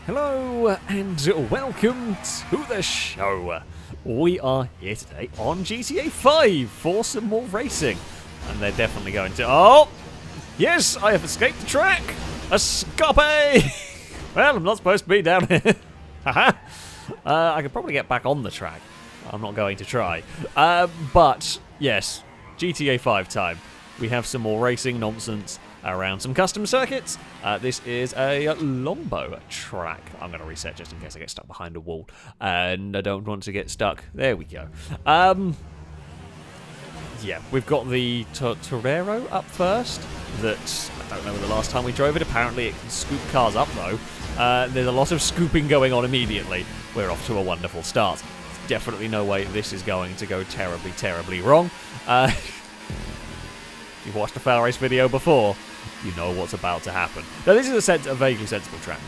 Hello and welcome to the show. We are here today on GTA 5 for some more racing. And they're definitely going to... Oh! Yes, I have escaped the track! Escape! Well, I'm not supposed to be down here. Haha. I could probably get back on the track. I'm not going to try. But, yes, GTA 5 time. We have some more racing nonsense around some custom circuits. This is a longbow track. I'm going to reset just in case I get stuck behind a wall. And I don't want to get stuck. There we go. Yeah, we've got the Torero up first. That, I don't know the last time we drove it. Apparently it can scoop cars up, though. There's a lot of scooping going on immediately. We're off to a wonderful start. There's definitely no way this is going to go terribly, terribly wrong. If you've watched a FailRace video before, you know what's about to happen. Now, this is a vaguely sensible track.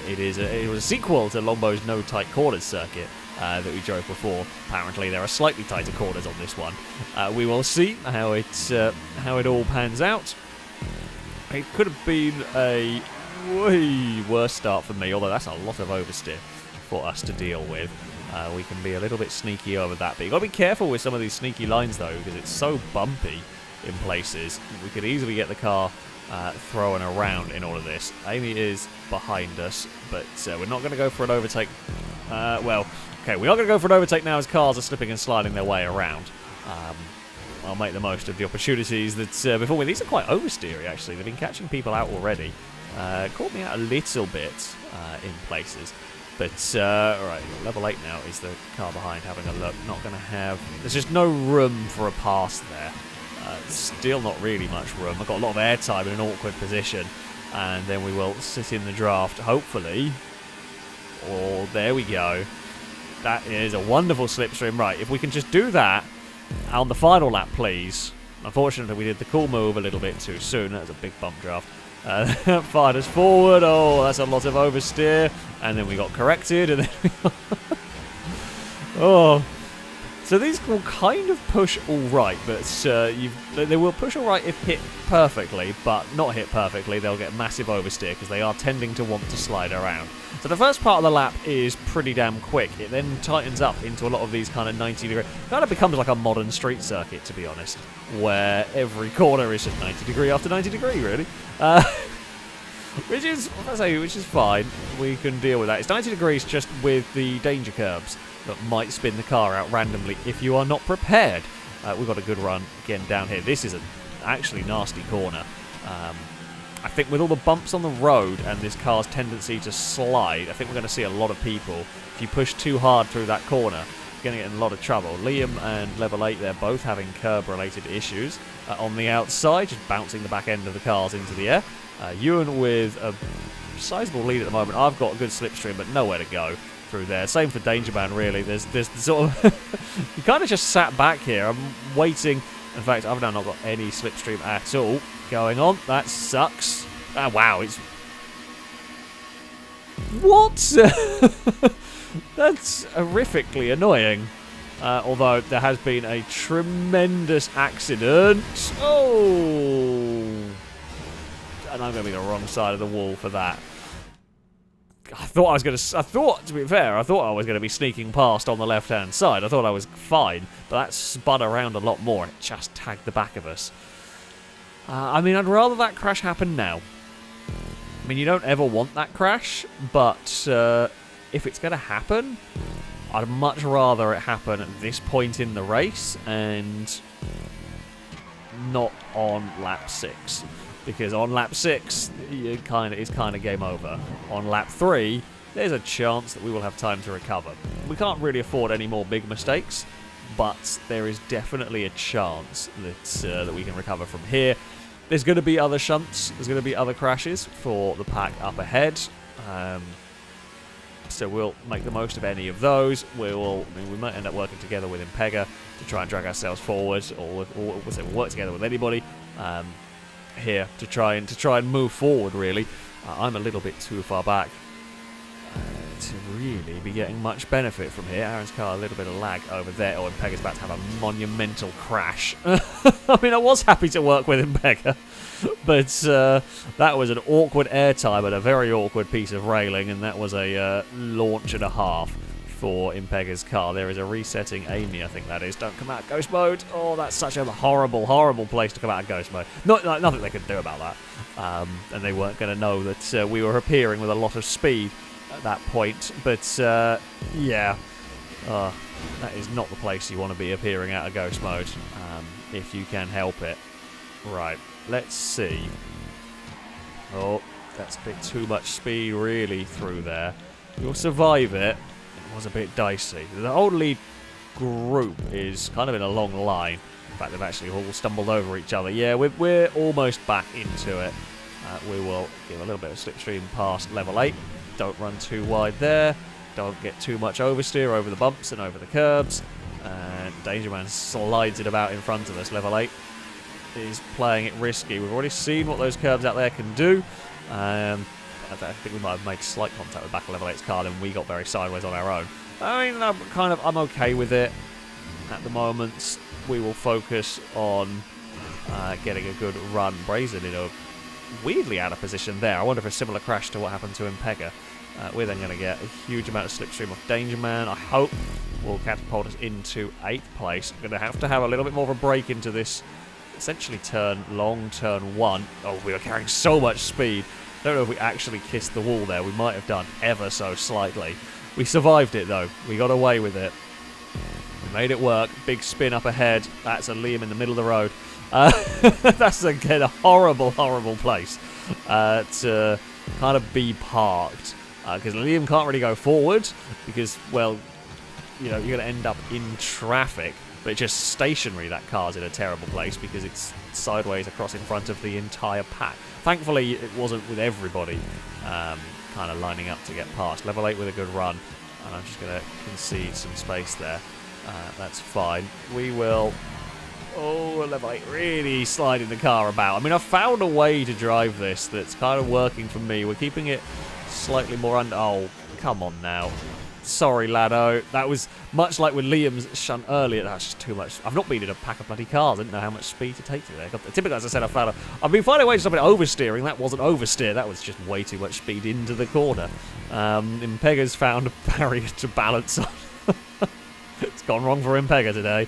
It was a sequel to Longbow's No Tight Corners circuit that we drove before. Apparently, there are slightly tighter corners on this one. We will see how it all pans out. It could have been a way worse start for me, although that's a lot of oversteer for us to deal with. We can be a little bit sneaky over that, but you've got to be careful with some of these sneaky lines, though, because it's so bumpy in places. We could easily get the car thrown around in all of this. Amy is behind us, but we're not going to go for an overtake. Well, okay, we're not going to go for an overtake now as cars are slipping and sliding their way around. I'll make the most of the opportunities that before me. These are quite oversteery, actually. They've been catching people out already. Caught me out a little bit in places. But, alright, level 8 now is the car behind having a look. Not going to have... There's just no room for a pass there. Still not really much room. I've got a lot of airtime in an awkward position. And then we will sit in the draft, hopefully. Oh, there we go. That is a wonderful slipstream. Right, if we can just do that on the final lap, please. Unfortunately, we did the cool move a little bit too soon. That was a big bump draft. That fired us forward. Oh, that's a lot of oversteer. And then we got corrected. And then we got oh. So these will kind of push all right, but they will push all right if hit perfectly, but not hit perfectly, they'll get massive oversteer because they are tending to want to slide around. So the first part of the lap is pretty damn quick. It then tightens up into a lot of these kind of 90-degree... Kind of becomes like a modern street circuit, to be honest, where every corner is just 90 degree after 90 degree, really. Which is fine. We can deal with that. It's 90 degrees just with the danger curbs that might spin the car out randomly if you are not prepared. We've got a good run again down here. This is an actually nasty corner. I think with all the bumps on the road and this car's tendency to slide, I think we're going to see a lot of people. If you push too hard through that corner, you're going to get in a lot of trouble. Liam and Level 8, they're both having curb-related issues on the outside, just bouncing the back end of the cars into the air. Ewan with a sizable lead at the moment. I've got a good slipstream, but nowhere to go through there. Same for Danger Man, really. There's sort of... You kind of just sat back here. I'm waiting. In fact, I've now not got any slipstream at all going on. That sucks. Ah, wow, it's... What? That's horrifically annoying. Although there has been a tremendous accident. Oh! And I'm going to be the wrong side of the wall for that. I thought, to be fair, I thought I was going to be sneaking past on the left-hand side. I thought I was fine, but that spun around a lot more and it just tagged the back of us. I mean, I'd rather that crash happen now. I mean, you don't ever want that crash, but if it's going to happen, I'd much rather it happen at this point in the race and not on lap 6. Because on lap 6, it's kind of game over. On lap 3, there's a chance that we will have time to recover. We can't really afford any more big mistakes, but there is definitely a chance that we can recover from here. There's going to be other shunts. There's going to be other crashes for the pack up ahead. So we'll make the most of any of those. We might end up working together with Impega to try and drag ourselves forward, or we'll work together with anybody. Here to try and move forward. Really, I'm a little bit too far back to really be getting much benefit from here. Aaron's car, a little bit of lag over there. Oh, Impega's about to have a monumental crash. I mean, I was happy to work with Impega, but that was an awkward airtime and a very awkward piece of railing, and that was a launch and a half for Impega's car. There is a resetting Amy, I think that is. Don't come out of ghost mode. Oh, that's such a horrible, horrible place to come out of ghost mode. Nothing they could do about that. And they weren't going to know that we were appearing with a lot of speed at that point. But, yeah. That is not the place you want to be appearing out of ghost mode, if you can help it. Right, let's see. Oh, that's a bit too much speed really through there. You'll survive it. It was a bit dicey. The whole lead group is kind of in a long line. In fact, they've actually all stumbled over each other. Yeah, we're almost back into it. We will give a little bit of slipstream past level 8. Don't run too wide there. Don't get too much oversteer over the bumps and over the curbs. And Danger Man slides it about in front of us. Level 8 is playing it risky. We've already seen what those curbs out there can do. I think we might have made slight contact with back of level 8's car, and we got very sideways on our own. I mean, I'm okay with it at the moment. We will focus on getting a good run. Brazen in a weirdly out of position there. I wonder if a similar crash to what happened to Impega. We're then going to get a huge amount of slipstream off Danger Man. I hope will catapult us into 8th place. I'm going to have a little bit more of a break into this, essentially turn 1. Oh, we were carrying so much speed. Don't know if we actually kissed the wall there. We might have done ever so slightly. We survived it though. We got away with it. We made it work. Big spin up ahead. That's a Liam in the middle of the road. That's again a horrible, horrible place to kind of be parked. Because Liam can't really go forward because, well, you know, you're going to end up in traffic. But just stationary, that car's in a terrible place because it's sideways across in front of the entire pack. Thankfully, it wasn't with everybody kind of lining up to get past. Level 8 with a good run, and I'm just going to concede some space there. That's fine. We will... Oh, level 8 really sliding the car about. I mean, I've found a way to drive this that's kind of working for me. We're keeping it slightly more under... Oh, come on now. Sorry, Lado. That was much like with Liam's shunt earlier. That's just too much. I've not been in a pack of bloody cars. I didn't know how much speed to take through there. Typically, as I said, I've been finding ways to stop it oversteering. That wasn't oversteer. That was just way too much speed into the corner. Impega's found a barrier to balance on. It's gone wrong for Impega today.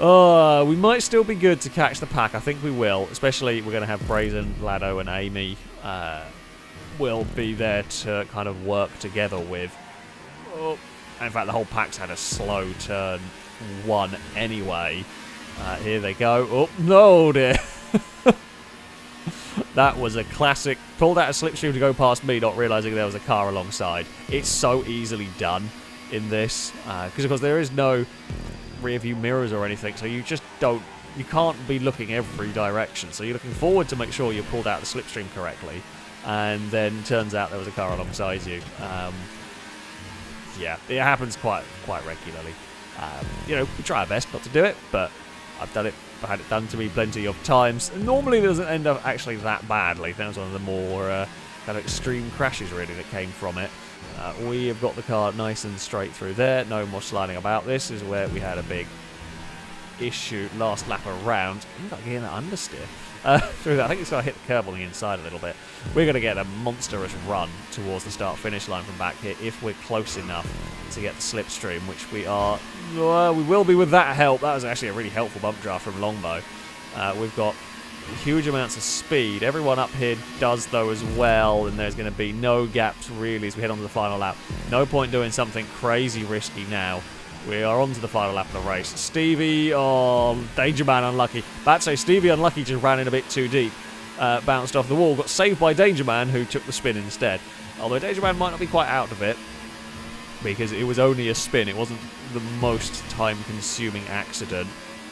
We might still be good to catch the pack. I think we will. Especially, we're going to have Brazen, Lado, and Amy will be there to kind of work together with. Oh, in fact, the whole pack's had a slow turn 1 anyway. Here they go. Oh, no, dear. That was a classic. Pulled out a slipstream to go past me, not realising there was a car alongside. It's so easily done in this. Because, of course, there is no rear view mirrors or anything, so you just don't... You can't be looking every direction. So you're looking forward to make sure you pulled out the slipstream correctly. And then turns out there was a car alongside you. Yeah, it happens quite regularly. You know, we try our best not to do it, but I've done it. I've had it done to me plenty of times. And normally it doesn't end up actually that badly. That was one of the more kind of extreme crashes really that came from it. We have got the car nice and straight through there. No more sliding about. This is where we had a big issue last lap around. I'm not getting that understeer. Through that. I think it's going to hit the curb on the inside a little bit. We're going to get a monstrous run towards the start-finish line from back here if we're close enough to get the slipstream, which we are. We will be with that help. That was actually a really helpful bump draft from Longbow. We've got huge amounts of speed. Everyone up here does, though, as well, and there's going to be no gaps, really, as we head on to the final lap. No point doing something crazy risky now. We are on to the final lap of the race. Stevie, oh, Danger Man unlucky. About to say Stevie unlucky just ran in a bit too deep. Bounced off the wall. Got saved by Danger Man, who took the spin instead. Although Danger Man might not be quite out of it, because it was only a spin. It wasn't the most time-consuming accident.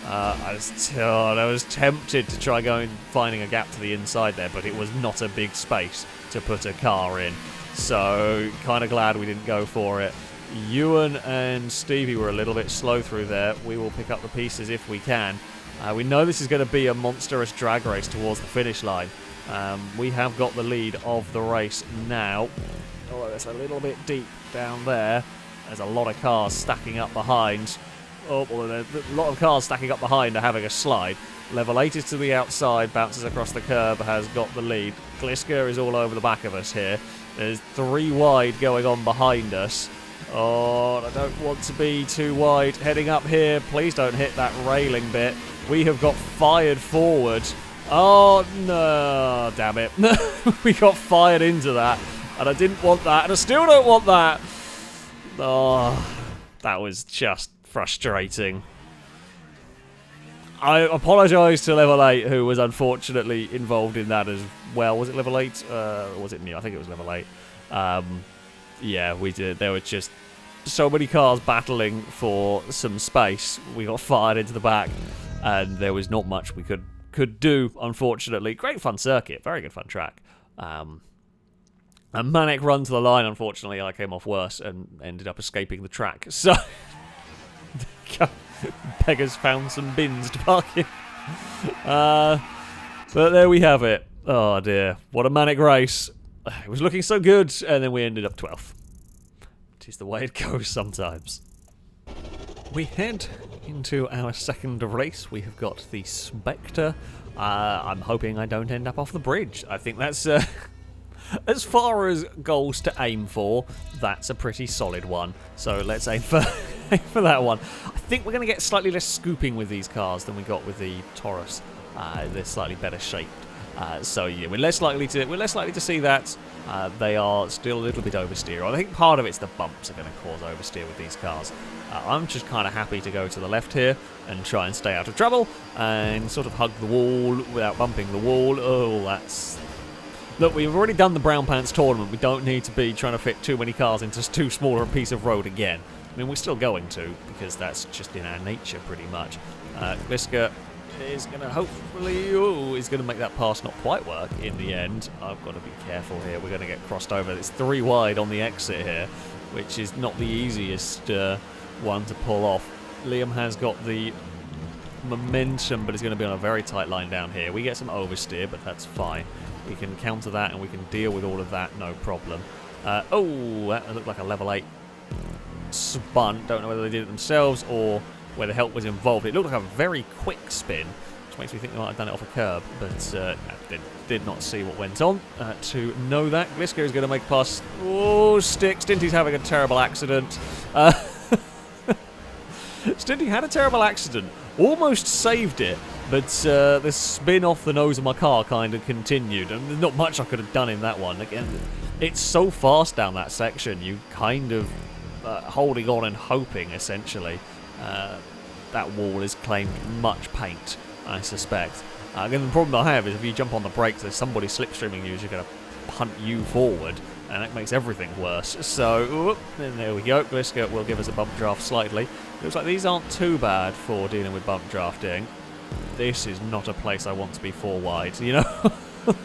I was tempted to try finding a gap to the inside there, but it was not a big space to put a car in. So, kind of glad we didn't go for it. Ewan and Stevie were a little bit slow through there. We will pick up the pieces if we can. We know this is going to be a monstrous drag race towards the finish line. We have got the lead of the race now. although it's a little bit deep down there. There's a lot of cars stacking up behind. Oh, well, a lot of cars stacking up behind are having a slide. Level 8 is to the outside, bounces across the curb, has got the lead. Gliska is all over the back of us here. There's 3 wide going on behind us. Oh, I don't want to be too wide. Heading up here, please don't hit that railing bit. We have got fired forward. Oh, no, damn it. We got fired into that, and I didn't want that, and I still don't want that. Oh, that was just frustrating. I apologise to level 8, who was unfortunately involved in that as well. Was it level 8? Or was it me? I think it was level 8. Yeah, we did. There were just so many cars battling for some space. We got fired into the back, and there was not much we could do, unfortunately. Great fun circuit. Very good fun track. A manic run to the line, unfortunately. I came off worse and ended up escaping the track. So, beggars found some bins to park in. But there we have it. Oh dear, what a manic race. It was looking so good, and then we ended up 12th. It is the way it goes sometimes. We head into our second race. We have got the Spectre. I'm hoping I don't end up off the bridge. I think that's... as far as goals to aim for, that's a pretty solid one. So let's aim for that one. I think we're going to get slightly less scooping with these cars than we got with the Taurus. They're slightly better shaped. So yeah, we're less likely to see that. They are still a little bit oversteer. I think part of it's the bumps are going to cause oversteer with these cars. I'm just kind of happy to go to the left here and try and stay out of trouble and sort of hug the wall without bumping the wall. Oh, that's... Look, we've already done the Brown Pants tournament. We don't need to be trying to fit too many cars into too smaller a piece of road again. I mean, we're still going to, because that's just in our nature, pretty much. Gliska is going to hopefully... is going to make that pass not quite work in the end. I've got to be careful here. We're going to get crossed over. It's 3 wide on the exit here, which is not the easiest one to pull off. Liam has got the momentum, but it's going to be on a very tight line down here. We get some oversteer, but that's fine. We can counter that, and we can deal with all of that, no problem. Oh, that looked like a level 8 spun. Don't know whether they did it themselves or whether help was involved. It looked like a very quick spin, which makes me think they might have done it off a curb, but did not see what went on to know that. Gliska is going to make a pass. Oh, stick. Stinty's having a terrible accident. Stinty had a terrible accident. Almost saved it, but the spin off the nose of my car kind of continued, and there's not much I could have done in that one. Again, it's so fast down that section, you kind of holding on and hoping, essentially. That wall is claimed much paint, I suspect. Again, the problem I have is if you jump on the brakes, there's somebody slipstreaming you who's going to punt you forward, and that makes everything worse. So, and there we go. Gliska will give us a bump draft slightly. Looks like these aren't too bad for dealing with bump drafting. This is not a place I want to be 4 wide, you know?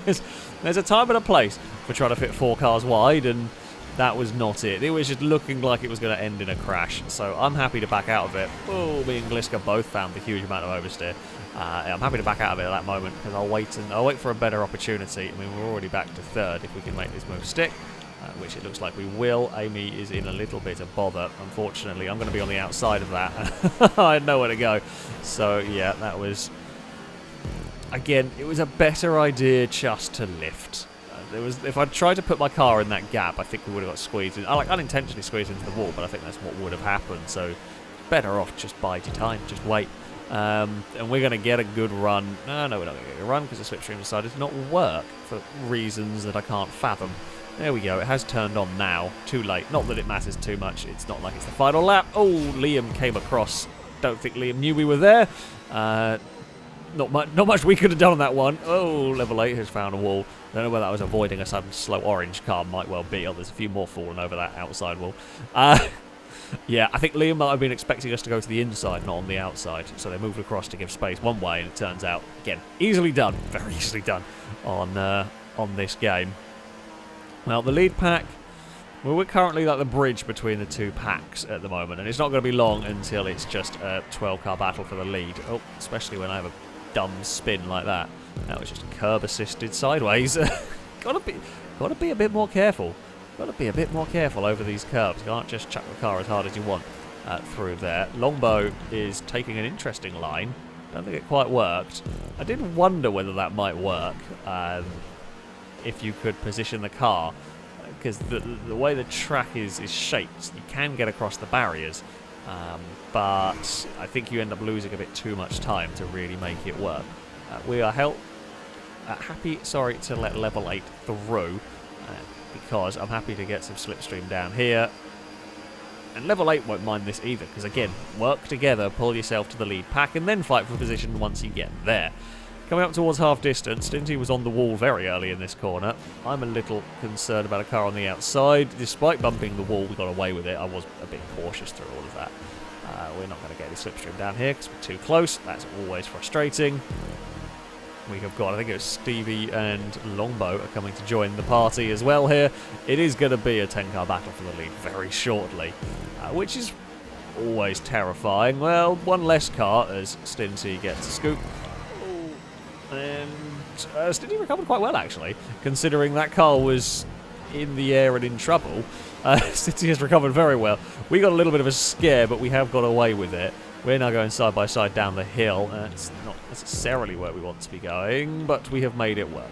there's a time and a place for trying to fit 4 cars wide, and that was not it. It was just looking like it was going to end in a crash, so I'm happy to back out of it. Oh, me and Gliska both found the huge amount of oversteer. I'm happy to back out of it at that moment, because I'll wait for a better opportunity. I mean, we're already back to 3rd if we can make this move stick. Which it looks like we will. Amy is in a little bit of bother. Unfortunately, I'm going to be on the outside of that. I had nowhere to go. So, yeah, that was... Again, it was a better idea just to lift. If I'd tried to put my car in that gap, I think we would have got squeezed in. I unintentionally squeezed into the wall, but I think that's what would have happened. So, better off just bide your time, just wait. And we're going to get a good run. No, we're not going to get a run because the slipstream decided to not work for reasons that I can't fathom. There we go, it has turned on now. Too late. Not that it matters too much. It's not like it's the final lap. Oh, Liam came across. Don't think Liam knew we were there. Not much we could have done on that one. Oh, level 8 has found a wall. Don't know whether that was avoiding a sudden slow orange car. Might well be. Oh, there's a few more falling over that outside wall. Yeah, I think Liam might have been expecting us to go to the inside, not on the outside. So they moved across to give space one way, and it turns out, again, easily done. Very easily done on this game. Well, the lead pack, well, we're currently like the bridge between the 2 packs at the moment, and it's not going to be long until it's just a 12-car battle for the lead. Oh, especially when I have a dumb spin like that. That was just curb-assisted sideways. Gotta be a bit more careful. Got to be a bit more careful over these curves. You can't just chuck the car as hard as you want through there. Longbow is taking an interesting line. Don't think it quite worked. I did wonder whether that might work if you could position the car, because the way the track is shaped, you can get across the barriers, but I think you end up losing a bit too much time to really make it work. We are happy to let level 8 through, because I'm happy to get some slipstream down here. And level 8 won't mind this either, because again, work together, pull yourself to the lead pack, and then fight for position once you get there. Coming up towards half distance, Stinty was on the wall very early in this corner. I'm a little concerned about a car on the outside. Despite bumping the wall, we got away with it. I was a bit cautious through all of that. We're not going to get any slipstream down here because we're too close. That's always frustrating. We have got, I think it was Stevie and Longbow are coming to join the party as well here. It is going to be a 10-car battle for the lead very shortly, which is always terrifying. Well, one less car as Stinty gets a scoop. And Stinty recovered quite well, actually, considering that car was in the air and in trouble. Stinty has recovered very well. We got a little bit of a scare, but we have got away with it. We're now going side by side down the hill. It's not necessarily where we want to be going, but we have made it work.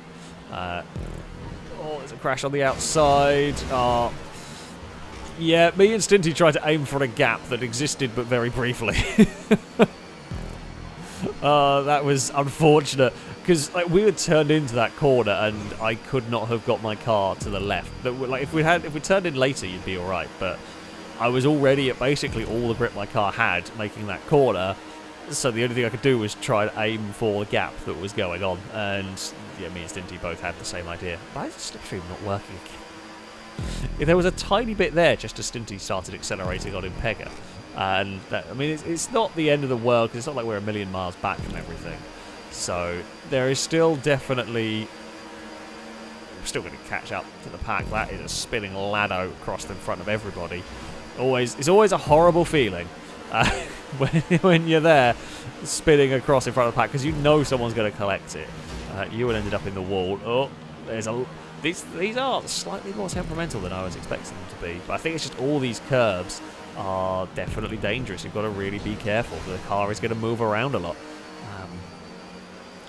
There's a crash on the outside. Yeah, me and Stinty tried to aim for a gap that existed, but very briefly. That was unfortunate, because we had turned into that corner, and I could not have got my car to the left. If we turned in later, you'd be all right, but I was already at basically all the grip my car had making that corner, so the only thing I could do was try to aim for the gap that was going on, and yeah, me and Stinty both had the same idea. Why is the slipstream not working? If there was a tiny bit there just as Stinty started accelerating on Impega, and that, I mean, it's not the end of the world, because it's not like we're a million miles back from everything, so there is still definitely... We're still going to catch up to the pack. That is a spinning ladder across in front of everybody. It's always a horrible feeling when you're there spinning across in front of the pack, because you know someone's going to collect it. Ewan ended up in the wall. Oh, these are slightly more temperamental than I was expecting them to be, but I think it's just all these curves are definitely dangerous. You've got to really be careful. The car is going to move around a lot.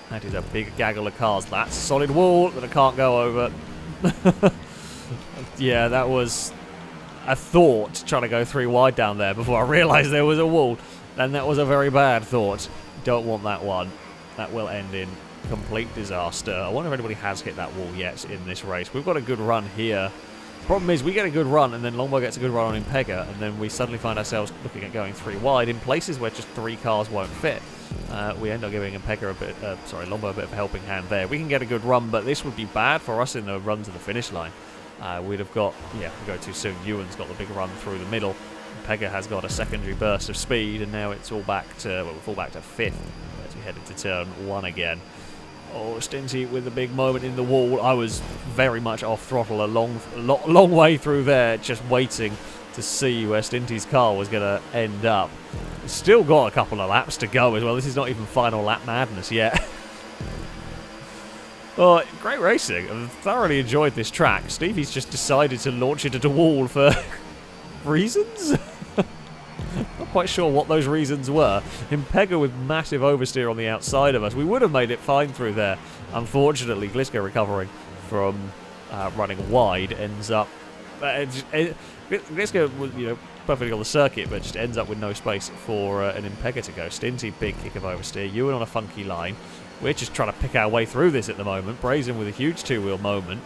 That is a big gaggle of cars. That's a solid wall that I can't go over. Yeah, that was a thought, trying to go 3 wide down there before I realised there was a wall. And that was a very bad thought. Don't want that one. That will end in complete disaster. I wonder if anybody has hit that wall yet in this race. We've got a good run here. The problem is we get a good run, and then Longbow gets a good run on Impega, and then we suddenly find ourselves looking at going 3 wide in places where just 3 cars won't fit. We end up giving Impega Longbow a bit of a helping hand there. We can get a good run, but this would be bad for us in the run to the finish line. We'd have got, we go too soon. Ewan's got the big run through the middle. Impega has got a secondary burst of speed, and now it's all back to, we'll fall back to 5th as we head into turn 1 again. Oh, Stinty with a big moment in the wall. I was very much off throttle a long way through there, just waiting to see where Stinty's car was going to end up. Still got a couple of laps to go as well. This is not even final lap madness yet. Oh, great racing. I've thoroughly enjoyed this track. Stevie's just decided to launch it at a wall for reasons? Not quite sure what those reasons were. Impega with massive oversteer on the outside of us. We would have made it fine through there. Unfortunately, Glisko recovering from running wide ends up... Glisko was, perfectly on the circuit, but just ends up with no space for an Impega to go. Stinty, big kick of oversteer. Ewan on a funky line. We're just trying to pick our way through this at the moment. Brazen with a huge 2-wheel moment.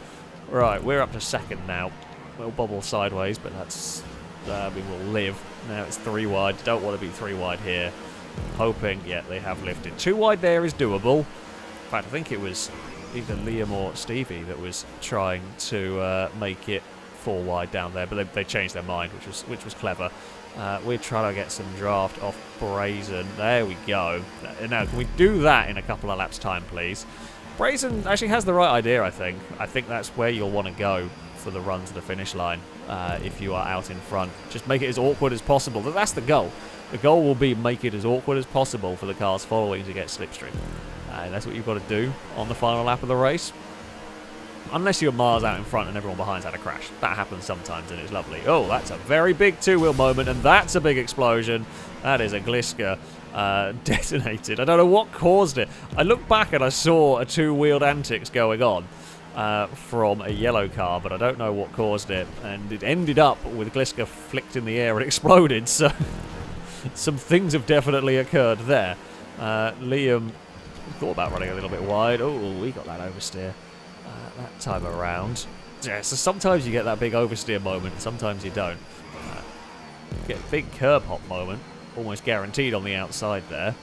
Right, we're up to 2nd now. We'll bobble sideways, but that's... we will live. Now it's 3 wide. Don't want to be 3 wide here. Hoping, they have lifted. 2 wide there is doable. In fact, I think it was either Liam or Stevie that was trying to make it 4 wide down there, but they changed their mind, which was clever. We're trying to get some draft off Brazen. There we go. Now, can we do that in a couple of laps' time, please? Brazen actually has the right idea, I think. I think that's where you'll want to go for the run to the finish line if you are out in front. Just make it as awkward as possible. That's the goal. The goal will be make it as awkward as possible for the cars following to get slipstream. And that's what you've got to do on the final lap of the race. Unless you're miles out in front and everyone behind's had a crash. That happens sometimes and it's lovely. Oh, that's a very big two-wheel moment, and that's a big explosion. That is a Gliska detonated. I don't know what caused it. I looked back and I saw a two-wheeled antics going on from a yellow car, but I don't know what caused it. And it ended up with Gliska flicked in the air and exploded, so some things have definitely occurred there. Liam thought about running a little bit wide. Oh, we got that oversteer. That time around. Yeah, so sometimes you get that big oversteer moment, sometimes you don't. Get a big curb hop moment, almost guaranteed on the outside there.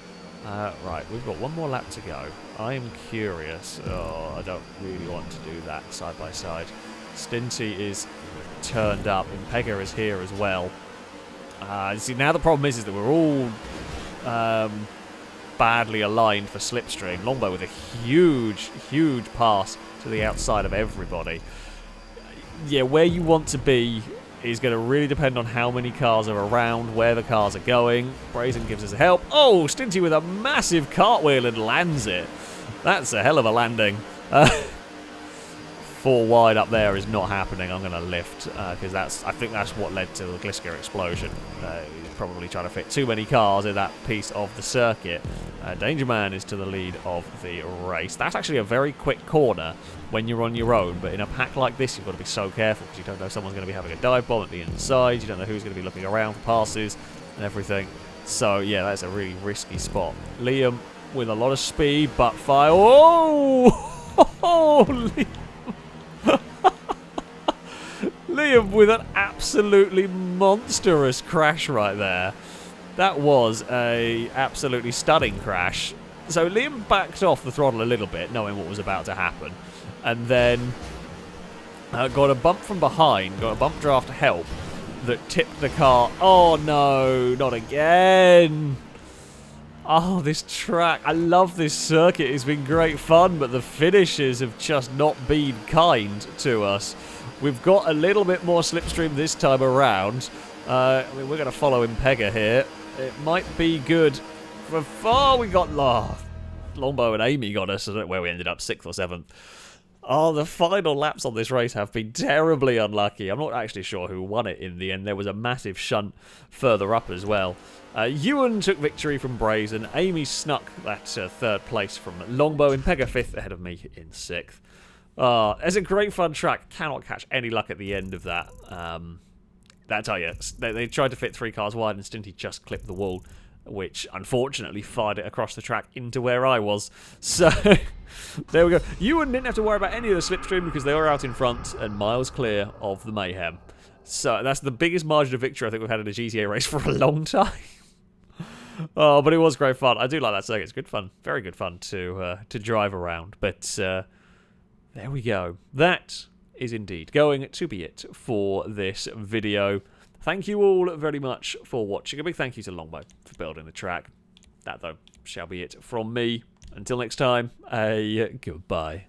Right, we've got one more lap to go. I'm curious. Oh, I don't really want to do that side by side. Stinty is turned up, and Pega is here as well. See, now the problem is that we're all badly aligned for slipstream. Longbow with a huge, huge pass to the outside of everybody. Yeah, where you want to be is going to really depend on how many cars are around, where the cars are going. Brazen gives us a help. Oh, Stinty with a massive cartwheel and lands it. That's a hell of a landing. 4 wide up there is not happening. I'm going to lift because I think that's what led to the Gliska explosion. He's probably trying to fit too many cars in that piece of the circuit. Danger Man is to the lead of the race. That's actually a very quick corner when you're on your own, but in a pack like this, you've got to be so careful because you don't know if someone's going to be having a dive bomb at the inside. You don't know who's going to be looking around for passes and everything. So yeah, that's a really risky spot. Liam with a lot of speed, but fire. Oh, oh Liam. Liam with an absolutely monstrous crash right there. That was a absolutely stunning crash. So Liam backed off the throttle a little bit, knowing what was about to happen, and then got a bump from behind, got a bump draft help that tipped the car. Oh no, not again. Oh, this track. I love this circuit. It's been great fun, but the finishes have just not been kind to us. We've got a little bit more slipstream this time around. I mean, we're going to follow Impega here. It might be good. For far we got Longbow and Amy got us. I don't know where we ended up, 6th or 7th. Oh, the final laps on this race have been terribly unlucky. I'm not actually sure who won it in the end. There was a massive shunt further up as well. Ewan took victory from Brazen. Amy snuck that 3rd place from Longbow. Impega 5th ahead of me in 6th. It's a great fun track. Cannot catch any luck at the end of that. I tell you, they tried to fit 3 cars wide and Stinty just clipped the wall, which unfortunately fired it across the track into where I was. So there we go. Ewan didn't have to worry about any of the slipstream because they were out in front and miles clear of the mayhem. So that's the biggest margin of victory I think we've had in a GTA race for a long time. Oh, but it was great fun. I do like that circuit. It's good fun. Very good fun to drive around. But there we go. That is indeed going to be it for this video. Thank you all very much for watching. A big thank you to Longbow for building the track. That, though, shall be it from me. Until next time, a goodbye.